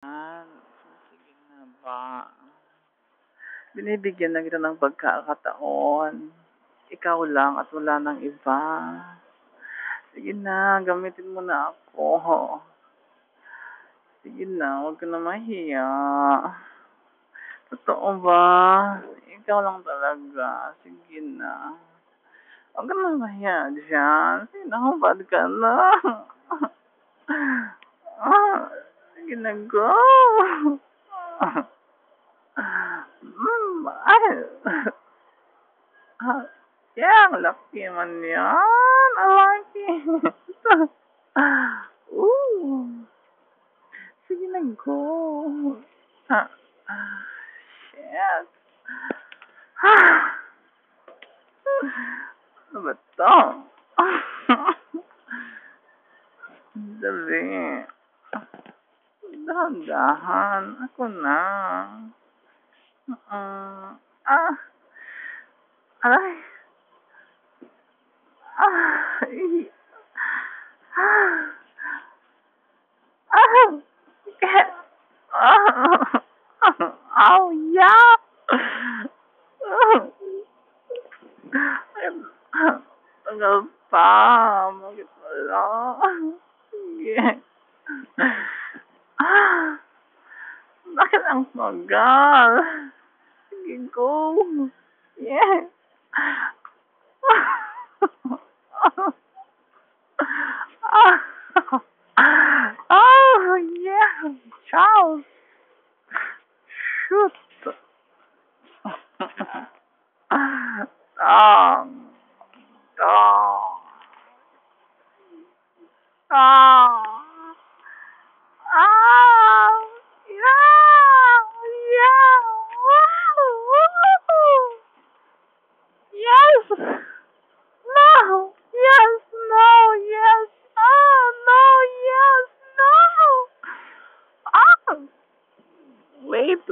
Sige na ba? Binibigyan na kita ng pagkakataon. Ikaw lang at wala nang iba. Sige na, gamitin mo na ako. Sige na, huwag ka na mahiya. Totoo ba? Ikaw lang talaga. Sige na. Huwag ka na mahiya dyan. Sige na, hubad ka na. Sige na, go. Ay. Yeah, ang laki man yan. I like it. Ooh. Sige na, go. Shit. Ano ba to? Dali. Dahan-dahan. Ako na. Aray. Ay. Oh, yeah. Tagal pa. Bakit wala? Sige. Bakit ang tagal? Sige, go. Yeah. Oh, yeah. Charles. Shoot. Dong. Dong. Ah. Ah. Yeah. Yeah. Woo. Yes. No. Yes. No. Yes. Oh, no. Yes. No. Ah. Wait.